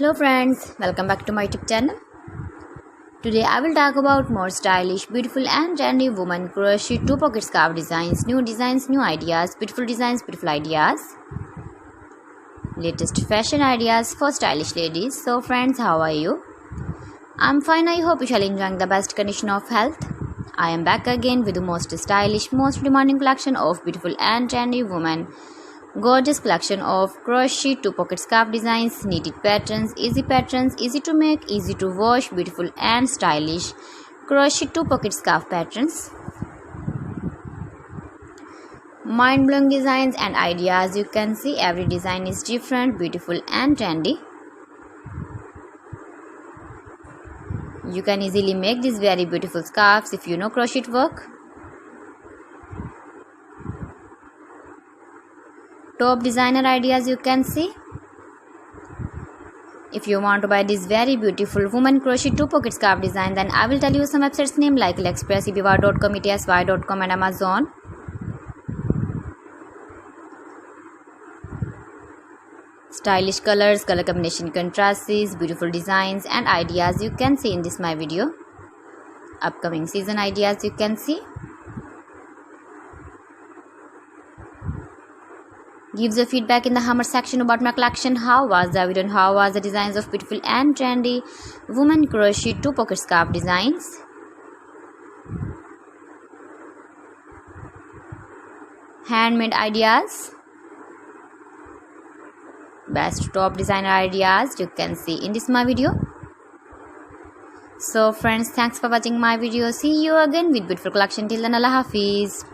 Hello friends, welcome back to my YouTube channel. Today I will talk about more stylish, beautiful and trendy woman crochet 2-pocket scarf designs, new ideas, beautiful ideas, latest fashion ideas for stylish ladies. So friends, how are you? I'm fine. I hope you shall enjoying the best condition of health. I am back again with the most stylish, most demanding collection of beautiful and trendy woman gorgeous collection of crochet 2-pocket scarf designs, knitted patterns, easy to make, easy to wash, beautiful and stylish crochet 2-pocket scarf patterns. Mind-blowing designs and ideas. You can see every design is different, beautiful and trendy. You can easily make these very beautiful scarves if you know crochet work. Top designer ideas you can see. If you want to buy this very beautiful woman crochet 2-pocket scarf design, then I will tell you some websites name like AliExpress, eBay.com, ETSY.com and Amazon. Stylish colors, color combination contrasts, beautiful designs and ideas you can see in this my video. Upcoming season ideas you can see. Gives a feedback in the comment section about my collection. How was the video and how was the designs of beautiful and trendy woman crochet 2-pocket scarf designs. Handmade ideas. Best top designer ideas you can see in this my video. So friends, thanks for watching my video. See you again with beautiful collection. Till then, Allah Hafiz.